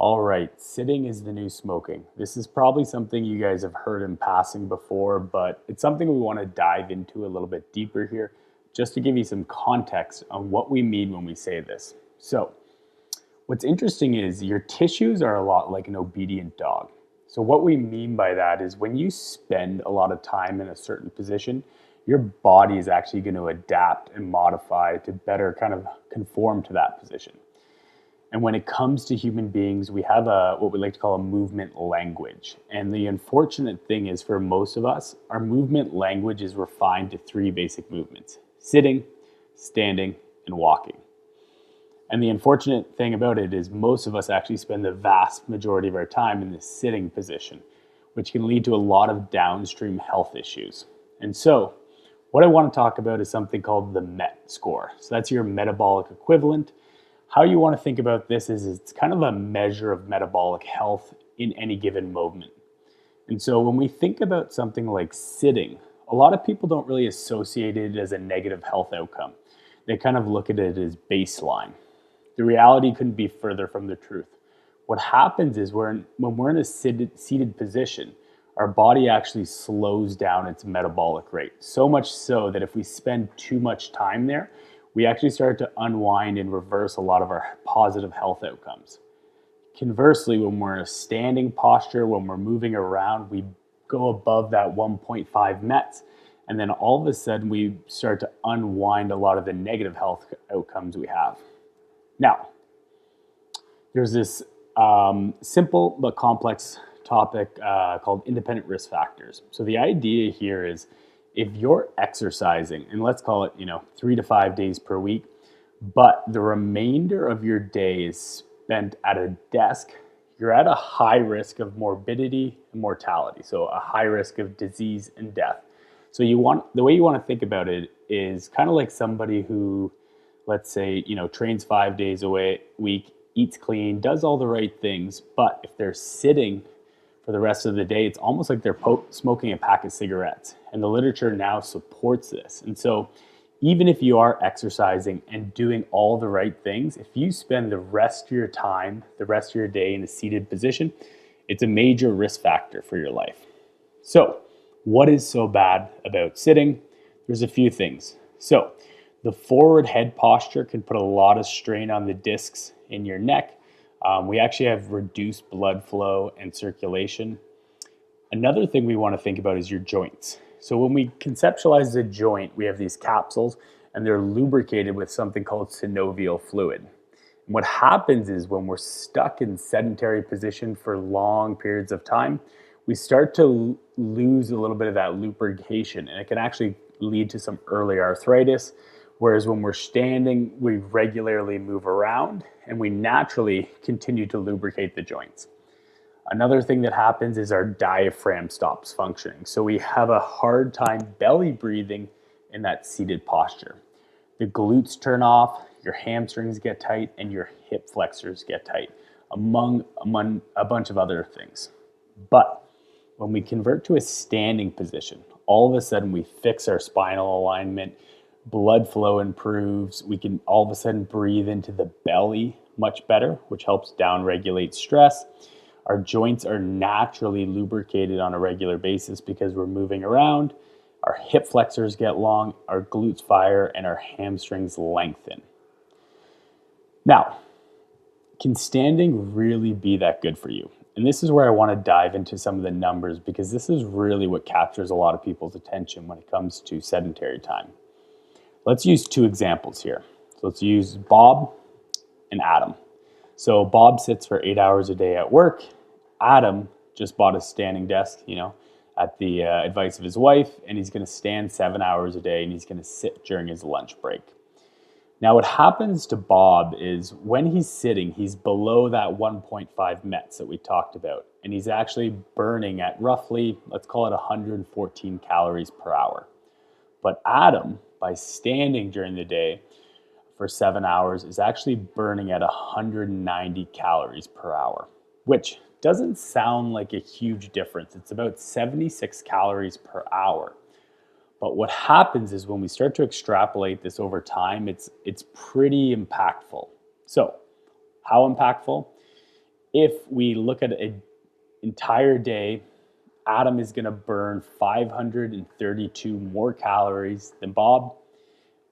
All right, sitting is the new smoking. This is probably something you guys have heard in passing before, but it's something we want to dive into a little bit deeper here, just to give you some context on what we mean when we say this. So, what's interesting is your tissues are a lot like an obedient dog. So, what we mean by that is when you spend a lot of time in a certain position, your body is actually going to adapt and modify to better kind of conform to that position. And when it comes to human beings, we have what we like to call a movement language. And the unfortunate thing is for most of us, our movement language is refined to three basic movements: sitting, standing, and walking. And the unfortunate thing about it is most of us actually spend the vast majority of our time in the sitting position, which can lead to a lot of downstream health issues. And so, what I want to talk about is something called the MET score. So that's your metabolic equivalent. How you want to think about this is it's kind of a measure of metabolic health in any given moment. And so when we think about something like sitting, a lot of people don't really associate it as a negative health outcome. They kind of look at it as baseline. The reality couldn't be further from the truth. What happens is when we're in a seated position, our body actually slows down its metabolic rate. So much so that if we spend too much time there, we actually start to unwind and reverse a lot of our positive health outcomes. Conversely, when we're in a standing posture, when we're moving around, we go above that 1.5 METs, and then all of a sudden we start to unwind a lot of the negative health outcomes we have. Now, there's this simple but complex topic called independent risk factors. So the idea here is if you're exercising, and let's call it, 3 to 5 days per week, but the remainder of your day is spent at a desk, you're at a high risk of morbidity and mortality. So a high risk of disease and death. So the way you want to think about it is kind of like somebody who, let's say, trains 5 days a week, eats clean, does all the right things, but if they're sitting for the rest of the day, it's almost like they're smoking a pack of cigarettes. And the literature now supports this. And so even if you are exercising and doing all the right things, if you spend the rest of your time, the rest of your day in a seated position, it's a major risk factor for your life. So what is so bad about sitting? There's a few things. So the forward head posture can put a lot of strain on the discs in your neck. We actually have reduced blood flow and circulation. Another thing we want to think about is your joints. So when we conceptualize the joint, we have these capsules and they're lubricated with something called synovial fluid. And what happens is when we're stuck in sedentary position for long periods of time, we start to lose a little bit of that lubrication, and it can actually lead to some early arthritis. Whereas when we're standing, we regularly move around and we naturally continue to lubricate the joints. Another thing that happens is our diaphragm stops functioning. So we have a hard time belly breathing in that seated posture. The glutes turn off, your hamstrings get tight, and your hip flexors get tight, among a bunch of other things. But when we convert to a standing position, all of a sudden we fix our spinal alignment, blood flow improves, we can all of a sudden breathe into the belly much better, which helps down-regulate stress. Our joints are naturally lubricated on a regular basis because we're moving around. Our hip flexors get long, our glutes fire, and our hamstrings lengthen. Now, can standing really be that good for you? And this is where I want to dive into some of the numbers, because this is really what captures a lot of people's attention when it comes to sedentary time. Let's use two examples here. So let's use Bob and Adam. So Bob sits for 8 hours a day at work. Adam just bought a standing desk, at the advice of his wife, and he's going to stand 7 hours a day and he's going to sit during his lunch break. Now what happens to Bob is when he's sitting, he's below that 1.5 METs that we talked about, and he's actually burning at roughly, let's call it 114 calories per hour. But Adam, by standing during the day for 7 hours, is actually burning at 190 calories per hour, which doesn't sound like a huge difference. It's about 76 calories per hour. But what happens is when we start to extrapolate this over time, it's pretty impactful. So how impactful? If we look at an entire day, Adam is going to burn 532 more calories than Bob.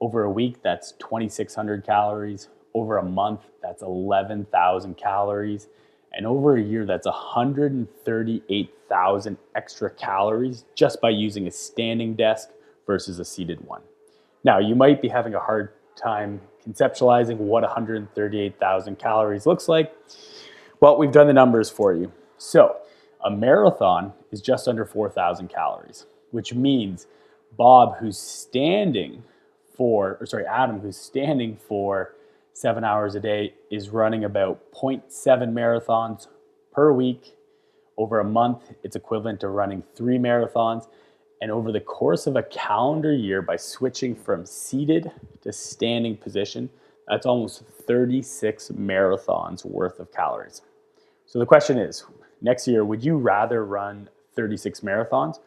Over a week, that's 2,600 calories. Over a month, that's 11,000 calories. And over a year, that's 138,000 extra calories just by using a standing desk versus a seated one. Now, you might be having a hard time conceptualizing what 138,000 calories looks like. Well, we've done the numbers for you. So, a marathon is just under 4,000 calories, which means Adam, who's standing for 7 hours a day, is running about 0.7 marathons per week. Over a month, it's equivalent to running 3 marathons. And over the course of a calendar year, by switching from seated to standing position, that's almost 36 marathons worth of calories. So the question is, next year, would you rather run 36 marathons,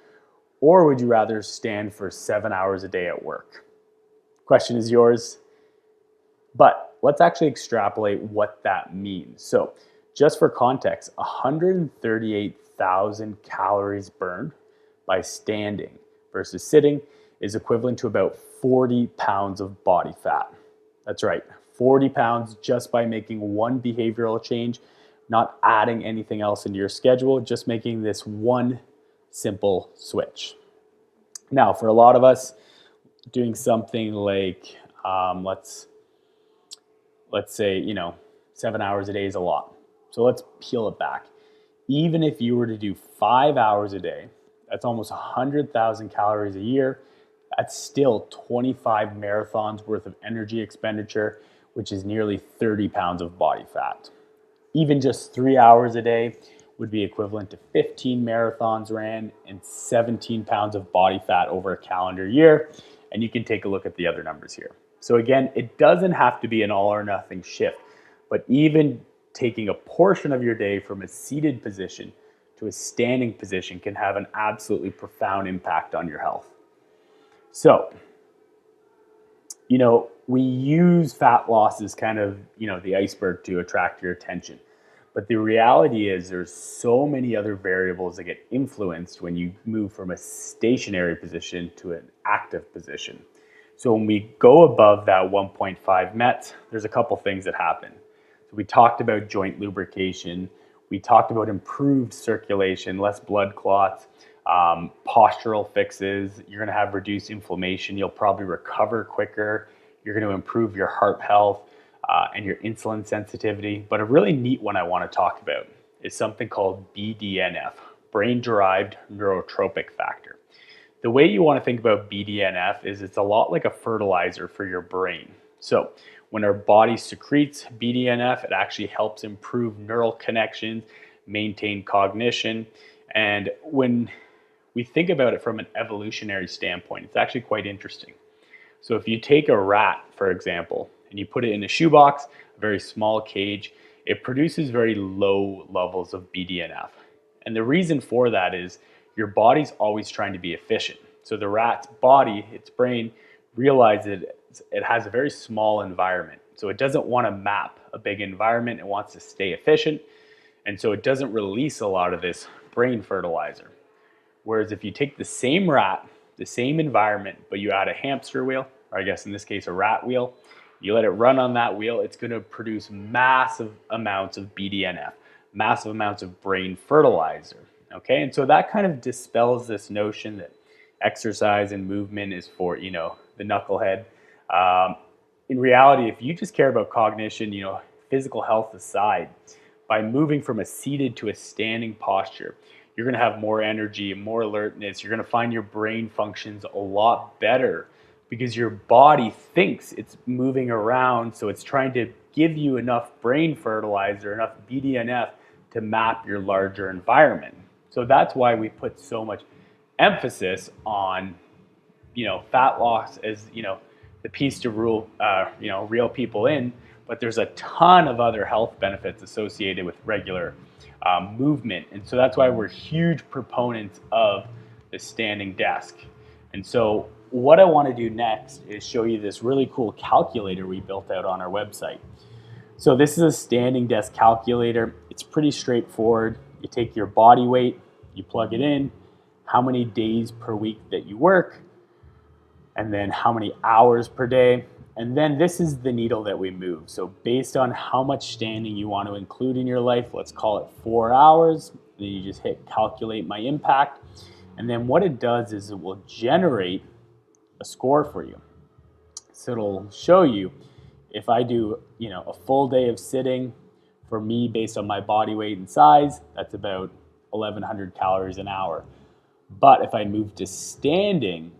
or would you rather stand for 7 hours a day at work? Question is yours. But let's actually extrapolate what that means. So just for context, 138,000 calories burned by standing versus sitting is equivalent to about 40 pounds of body fat. That's right, 40 pounds just by making one behavioral change, not adding anything else into your schedule, just making this one simple switch. Now, for a lot of us, doing something like, let's say, 7 hours a day is a lot. So let's peel it back. Even if you were to do 5 hours a day, that's almost 100,000 calories a year. That's still 25 marathons worth of energy expenditure, which is nearly 30 pounds of body fat. Even just 3 hours a day would be equivalent to 15 marathons ran and 17 pounds of body fat over a calendar year. And you can take a look at the other numbers here. So again, it doesn't have to be an all or nothing shift, but even taking a portion of your day from a seated position to a standing position can have an absolutely profound impact on your health. So, we use fat loss as kind of, the iceberg to attract your attention. But the reality is there's so many other variables that get influenced when you move from a stationary position to an active position. So when we go above that 1.5 MET, there's a couple things that happen. So we talked about joint lubrication. We talked about improved circulation, less blood clots, postural fixes. You're going to have reduced inflammation. You'll probably recover quicker. You're going to improve your heart health and your insulin sensitivity. But a really neat one I want to talk about is something called BDNF, brain-derived neurotrophic factor. The way you want to think about BDNF is it's a lot like a fertilizer for your brain. So when our body secretes BDNF, it actually helps improve neural connections, maintain cognition. And when we think about it from an evolutionary standpoint, it's actually quite interesting. So if you take a rat, for example, and you put it in a shoebox, a very small cage, it produces very low levels of BDNF. And the reason for that is your body's always trying to be efficient. So the rat's body, its brain, realizes it has a very small environment. So it doesn't want to map a big environment. It wants to stay efficient. And so it doesn't release a lot of this brain fertilizer. Whereas if you take the same rat, the same environment, but you add a hamster wheel, or I guess in this case a rat wheel, you let it run on that wheel, it's going to produce massive amounts of BDNF, massive amounts of brain fertilizer. Okay, and so that kind of dispels this notion that exercise and movement is for, the knucklehead. In reality, if you just care about cognition, physical health aside, by moving from a seated to a standing posture, you're going to have more energy, more alertness. You're going to find your brain functions a lot better because your body thinks it's moving around, so it's trying to give you enough brain fertilizer, enough BDNF to map your larger environment. So that's why we put so much emphasis on, fat loss as, the piece to rule, reel people in. But there's a ton of other health benefits associated with regular movement. And so that's why we're huge proponents of the standing desk. And so what I want to do next is show you this really cool calculator we built out on our website. So this is a standing desk calculator. It's pretty straightforward. You take your body weight, you plug it in, how many days per week that you work, and then how many hours per day. And then this is the needle that we move. So based on how much standing you want to include in your life, let's call it 4 hours, then you just hit calculate my impact. And then what it does is it will generate a score for you. So it'll show you if I do, a full day of sitting, for me, based on my body weight and size, that's about 1,100 calories an hour. But if I move to standing,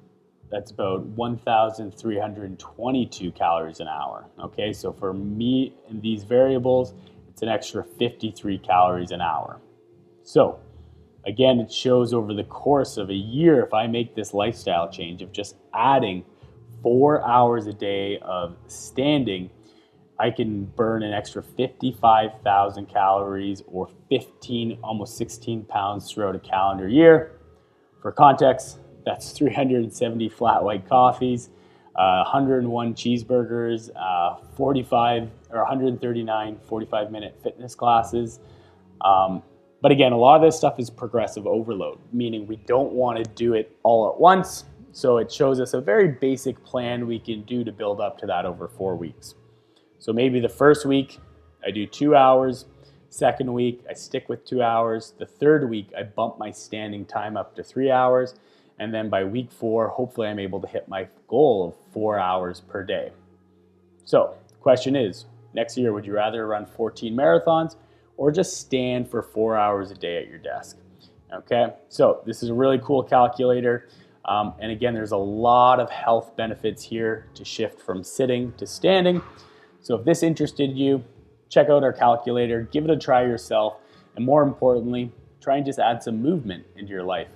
that's about 1,322 calories an hour. Okay, so for me in these variables, it's an extra 53 calories an hour. So again, it shows over the course of a year, if I make this lifestyle change of just adding 4 hours a day of standing, I can burn an extra 55,000 calories or 15, almost 16 pounds throughout a calendar year. For context, that's 370 flat white coffees, 101 cheeseburgers, 139 45-minute fitness classes. But again, a lot of this stuff is progressive overload, meaning we don't want to do it all at once. So it shows us a very basic plan we can do to build up to that over 4 weeks. So maybe the first week I do 2 hours, second week I stick with 2 hours, the third week I bump my standing time up to 3 hours, and then by week 4, hopefully I'm able to hit my goal of 4 hours per day. So the question is, next year, would you rather run 14 marathons or just stand for 4 hours a day at your desk? Okay, so this is a really cool calculator. And again, there's a lot of health benefits here to shift from sitting to standing. So if this interested you, check out our calculator, give it a try yourself, and more importantly, try and just add some movement into your life.